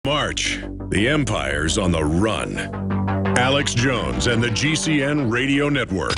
March, the Empire's on the run. Alex Jones and the GCN Radio Network.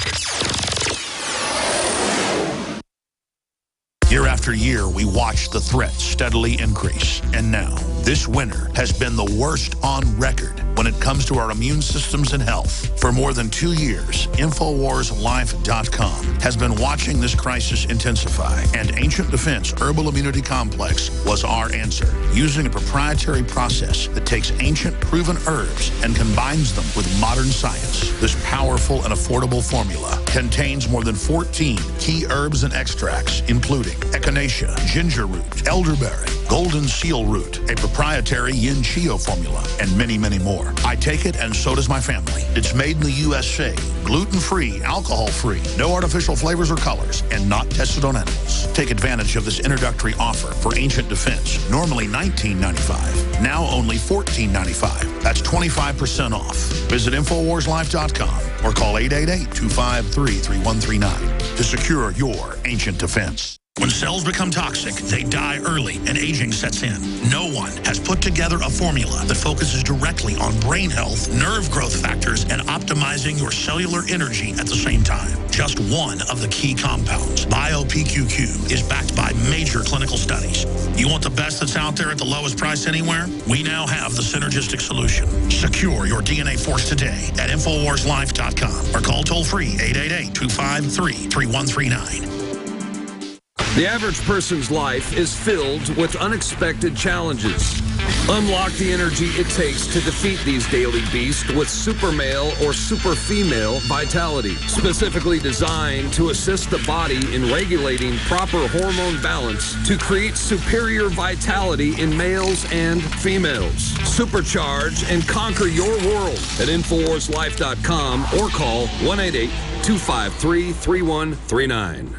Year after year, we watch the threat steadily increase. And now, this winter has been the worst on record when it comes to our immune systems and health. For more than 2 years, InfoWarsLife.com has been watching this crisis intensify, and Ancient Defense Herbal Immunity Complex was our answer, using a proprietary process that takes ancient proven herbs and combines them with modern science. This powerful and affordable formula contains more than 14 key herbs and extracts, including echinacea, ginger root, elderberry, golden seal root, a proprietary yin chio formula, and many, many more. I take it, and so does my family. It's made in the USA, gluten-free, alcohol-free, no artificial flavors or colors, and not tested on animals. Take advantage of this introductory offer for Ancient Defense, normally $19.95, now only $14.95. That's 25% off. Visit InfoWarsLife.com or call 888-253-3139 to secure your Ancient Defense. When cells become toxic, they die early and aging sets in. No one has put together a formula that focuses directly on brain health, nerve growth factors, and optimizing your cellular energy at the same time. Just one of the key compounds, BioPQQ, is backed by major clinical studies. You want the best that's out there at the lowest price anywhere? We now have the synergistic solution. Secure your DNA force today at InfoWarsLife.com or call toll-free 888-253-3139. The average person's life is filled with unexpected challenges. Unlock the energy it takes to defeat these daily beasts with super male or super female vitality, specifically designed to assist the body in regulating proper hormone balance to create superior vitality in males and females. Supercharge and conquer your world at InfoWarsLife.com or call 1-888-253-3139.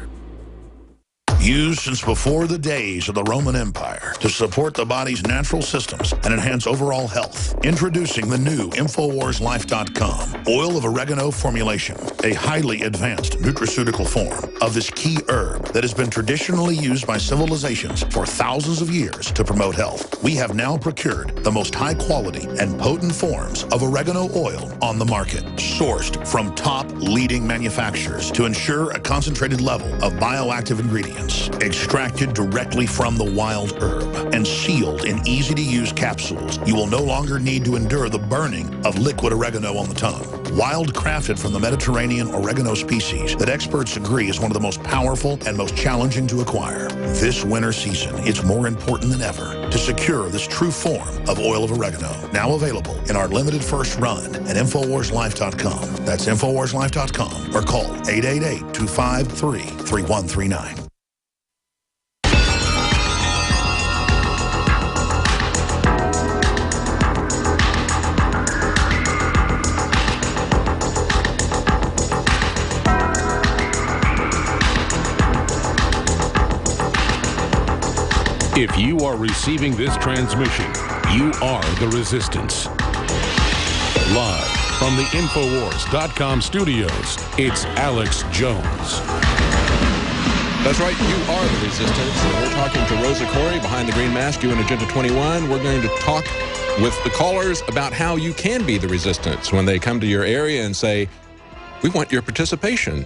Used since before the days of the Roman Empire to support the body's natural systems and enhance overall health. Introducing the new InfoWarsLife.com oil of oregano formulation, a highly advanced nutraceutical form of this key herb that has been traditionally used by civilizations for thousands of years to promote health. We have now procured the most high quality and potent forms of oregano oil on the market, sourced from top leading manufacturers to ensure a concentrated level of bioactive ingredients. Extracted directly from the wild herb and sealed in easy-to-use capsules, you will no longer need to endure the burning of liquid oregano on the tongue. Wild-crafted from the Mediterranean oregano species that experts agree is one of the most powerful and most challenging to acquire. This winter season, it's more important than ever to secure this true form of oil of oregano. Now available in our limited first run at InfoWarsLife.com. That's InfoWarsLife.com or call 888-253-3139. If you are receiving this transmission, you are the Resistance. Live from the InfoWars.com studios, it's Alex Jones. That's right, you are the Resistance. We're talking to Rosa Koire behind the green mask, you and Agenda 21. We're going to talk with the callers about how you can be the Resistance when they come to your area and say, we want your participation.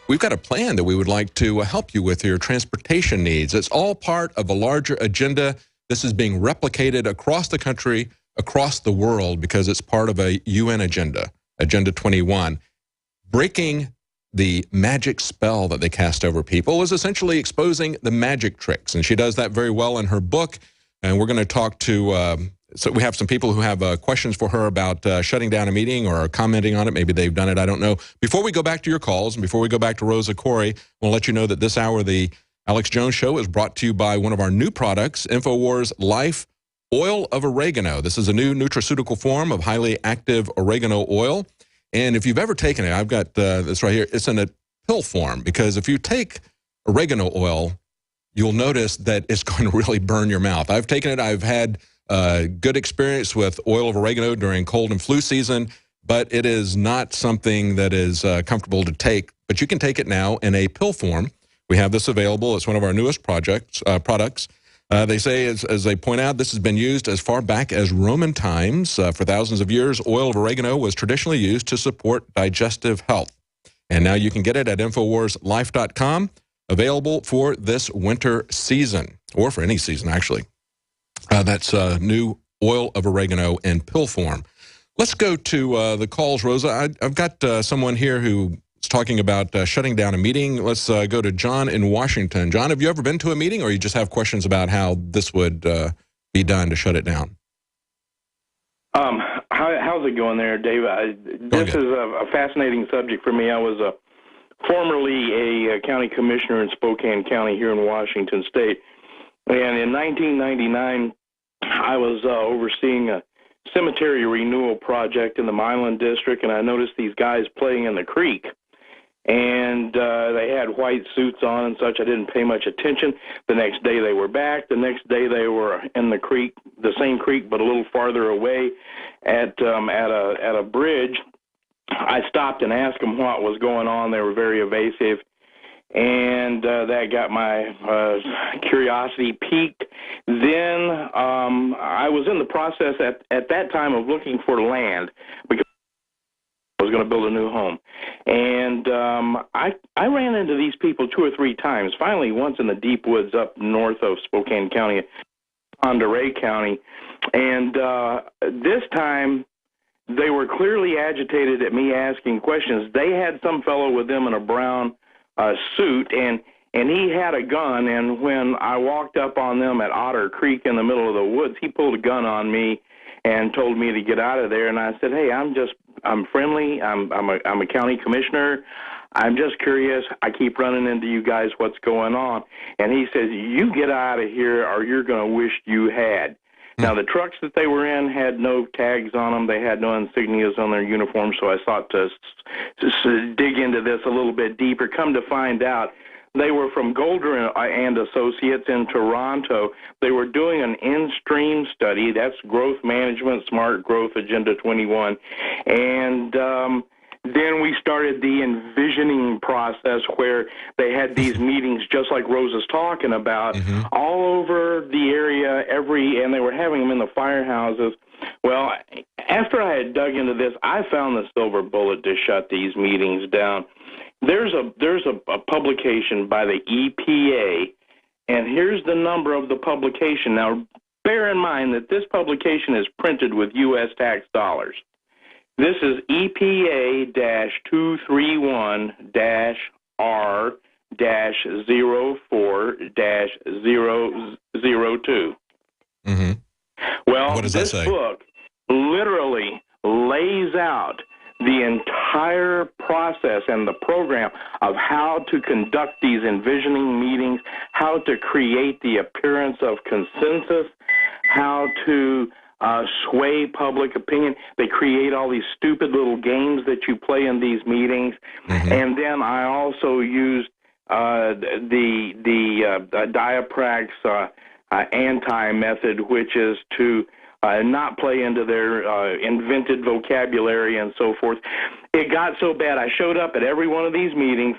We've got a plan that we would like to help you with your transportation needs. It's all part of a larger agenda. This is being replicated across the country, across the world, because it's part of a UN agenda, Agenda 21. Breaking the magic spell that they cast over people is essentially exposing the magic tricks. And she does that very well in her book. And we're going to talk to, so we have some people who have questions for her about shutting down a meeting or commenting on it. Maybe they've done it. I don't know. Before we go back to your calls and before we go back to Rosa Koire, we'll let you know that this hour, the Alex Jones Show is brought to you by one of our new products, InfoWars Life Oil of Oregano. This is a new nutraceutical form of highly active oregano oil. And if you've ever taken it, I've got this right here. It's in a pill form because if you take oregano oil, you'll notice that it's going to really burn your mouth. I've taken it. I've had good experience with oil of oregano during cold and flu season, but it is not something that is comfortable to take. But you can take it now in a pill form. We have this available. It's one of our newest products. They say, as they point out, this has been used as far back as Roman times. For thousands of years, oil of oregano was traditionally used to support digestive health. And now you can get it at InfoWarsLife.com, available for this winter season, or for any season, actually. That's new oil of oregano in pill form. Let's go to the calls, Rosa. I've got someone here who is talking about shutting down a meeting. Let's go to John in Washington. John, have you ever been to a meeting, or you just have questions about how this would be done to shut it down? How's it going there, Dave? This is a fascinating subject for me. I was formerly a county commissioner in Spokane County here in Washington State. And in 1999, I was overseeing a cemetery renewal project in the Milan District, and I noticed these guys playing in the creek. And they had white suits on and such. I didn't pay much attention. The next day they were back. The next day they were in the creek, the same creek, but a little farther away at a bridge. I stopped and asked them what was going on. They were very evasive. And that got my curiosity piqued. Then I was in the process at that time of looking for land because I was going to build a new home. And I ran into these people 2 or 3 times, finally once in the deep woods up north of Spokane County, Honduray County. And this time they were clearly agitated at me asking questions. They had some fellow with them in a brown suit, and he had a gun, and when I walked up on them at Otter Creek in the middle of the woods, he pulled a gun on me and told me to get out of there. And I said, hey, I'm friendly, I'm a county commissioner, I'm just curious, I keep running into you guys, what's going on? And he says, you get out of here or you're going to wish you had. Now, the trucks that they were in had no tags on them. They had no insignias on their uniforms, so I sought to dig into this a little bit deeper. Come to find out, they were from Golder and Associates in Toronto. They were doing an in-stream study. That's Growth Management, Smart Growth Agenda 21. And then we started the envisioning process where they had these meetings just like Rosa's talking about all over the area, and they were having them in the firehouses. Well, after I had dug into this, I found the silver bullet to shut these meetings down. There's a publication by the EPA, and here's the number of the publication. Now, bear in mind that this publication is printed with U.S. tax dollars. This is EPA-231-R-04-002. Well, this book literally lays out the entire process and the program of how to conduct these envisioning meetings, how to create the appearance of consensus, how to sway public opinion. They create all these stupid little games that you play in these meetings. And then I also used the Diaprax anti-method, which is to not play into their invented vocabulary and so forth. It got so bad, I showed up at every one of these meetings.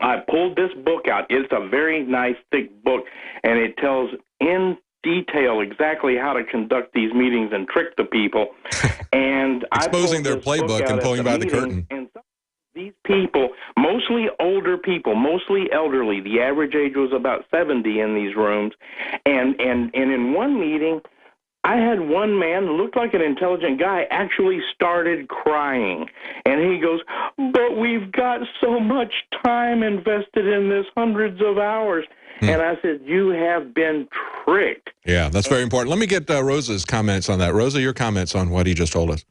I pulled this book out. It's a very nice, thick book, and it tells in detail exactly how to conduct these meetings and trick the people. And exposing their playbook and pulling back the curtain. And these people, mostly older people, mostly elderly, the average age was about 70 in these rooms. And in one meeting, I had one man who looked like an intelligent guy actually started crying. And he goes, but we've got so much time invested in this, hundreds of hours. And I said, you have been tricked. Yeah, that's very important. Let me get Rosa's comments on that. Rosa, your comments on what he just told us.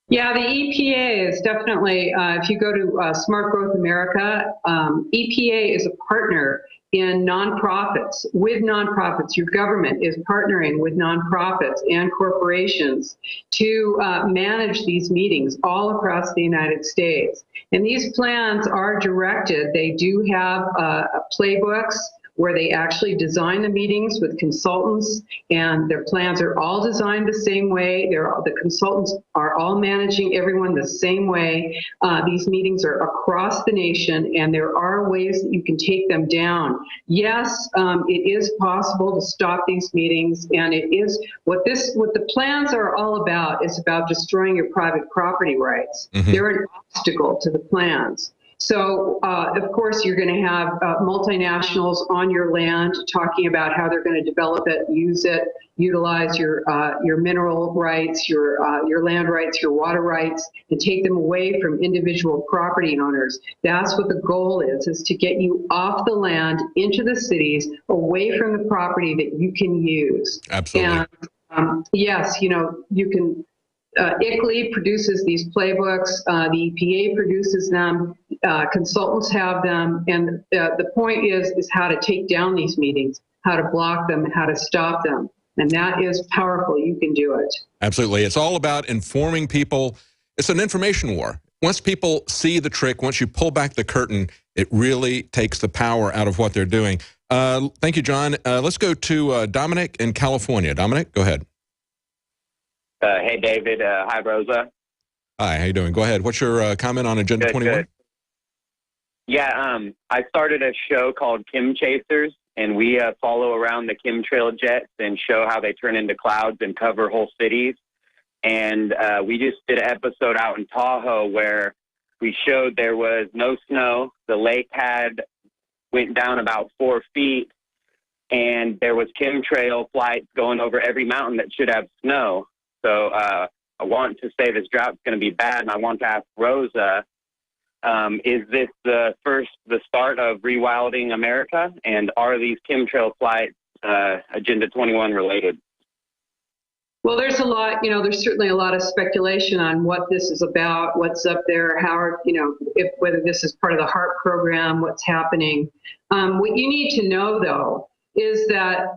Yeah, the EPA is definitely, if you go to Smart Growth America, EPA is a partner in nonprofits. With nonprofits, your government is partnering with nonprofits and corporations to manage these meetings all across the United States. And these plans are directed. They do have playbooks where they actually design the meetings with consultants, and their plans are all designed the same way. The consultants are all managing everyone the same way. These meetings are across the nation, and there are ways that you can take them down. Yes, it is possible to stop these meetings, and it is what the plans are all about is about destroying your private property rights. They're an obstacle to the plans. So, of course, you're going to have multinationals on your land talking about how they're going to develop it, use it, utilize your mineral rights, your land rights, your water rights, and take them away from individual property owners. That's what the goal is to get you off the land, into the cities, away from the property that you can use. Absolutely. And yes, you can. ICLEI produces these playbooks, the EPA produces them, consultants have them, and the point is how to take down these meetings, how to block them, how to stop them, and that is powerful. You can do it. Absolutely. It's all about informing people. It's an information war. Once people see the trick, once you pull back the curtain, it really takes the power out of what they're doing. Thank you, John. Let's go to Dominic in California. Dominic, go ahead. Hey, David. Hi, Rosa. Hi, how you doing? Go ahead. What's your comment on Agenda 21? Good. Yeah, I started a show called Kim Chasers, and we follow around the chemtrail jets and show how they turn into clouds and cover whole cities. And we just did an episode out in Tahoe where we showed there was no snow. The lake went down about 4 feet, and there was chemtrail flights going over every mountain that should have snow. So I want to say this drought's going to be bad, and I want to ask Rosa, is this the start of rewilding America, and are these chemtrail flights Agenda 21 related? Well, there's a lot, there's certainly a lot of speculation on what this is about, what's up there, how, whether this is part of the HARP program, what's happening. What you need to know, though, is that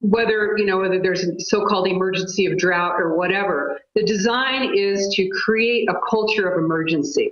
whether there's a so-called emergency of drought or whatever, the design is to create a culture of emergency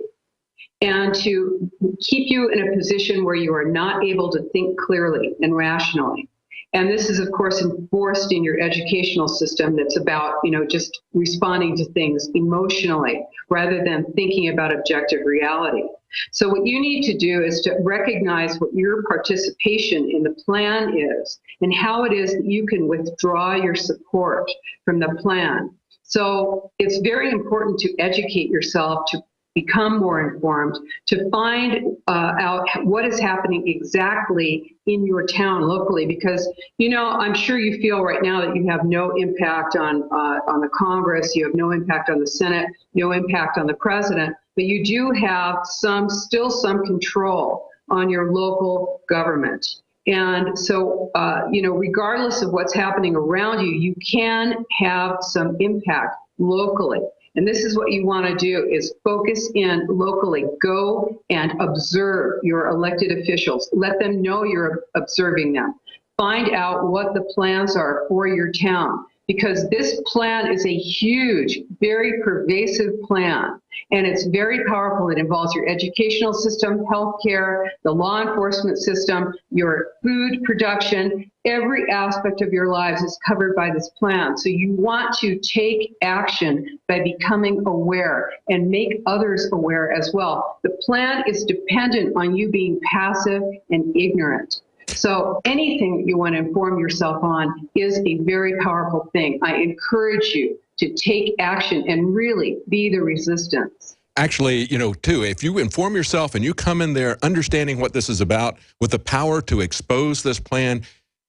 and to keep you in a position where you are not able to think clearly and rationally. And this is, of course, enforced in your educational system that's about, just responding to things emotionally rather than thinking about objective reality. So what you need to do is to recognize what your participation in the plan is and how it is that you can withdraw your support from the plan. So it's very important to educate yourself, to become more informed, to find out what is happening exactly in your town locally, because I'm sure you feel right now that you have no impact on the Congress, you have no impact on the Senate, no impact on the president, but you do have still some control on your local government. And so, regardless of what's happening around you, you can have some impact locally. And this is what you want to do, is focus in locally. Go and observe your elected officials. Let them know you're observing them. Find out what the plans are for your town, because this plan is a huge, very pervasive plan, and it's very powerful. It involves your educational system, healthcare, the law enforcement system, your food production. Every aspect of your lives is covered by this plan. So you want to take action by becoming aware and make others aware as well. The plan is dependent on you being passive and ignorant. So anything that you want to inform yourself on is a very powerful thing. I encourage you to take action and really be the resistance. Actually, too, if you inform yourself and you come in there understanding what this is about with the power to expose this plan,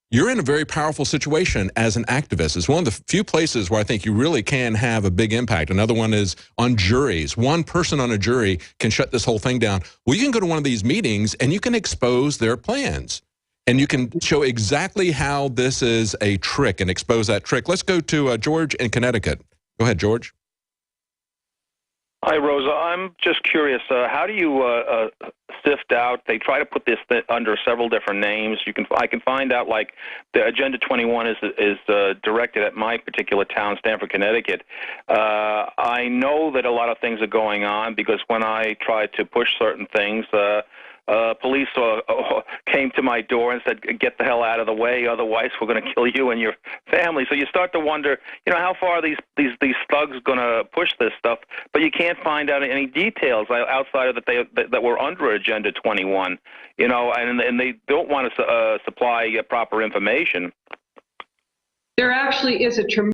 you're in a very powerful situation as an activist. It's one of the few places where I think you really can have a big impact. Another one is on juries. One person on a jury can shut this whole thing down. Well, you can go to one of these meetings and you can expose their plans. And you can show exactly how this is a trick and expose that trick. Let's go to George in Connecticut. Go ahead, George. Hi, Rosa. I'm just curious. How do you sift out? They try to put this under several different names. I can find out, like, the Agenda 21 is directed at my particular town, Stamford, Connecticut. I know that a lot of things are going on because when I try to push certain things, police came to my door and said, "Get the hell out of the way, otherwise we're going to kill you and your family." So you start to wonder, how far are these thugs going to push this stuff? But you can't find out any details outside of that we're under Agenda 21, and they don't want to supply proper information. There actually is a tremendous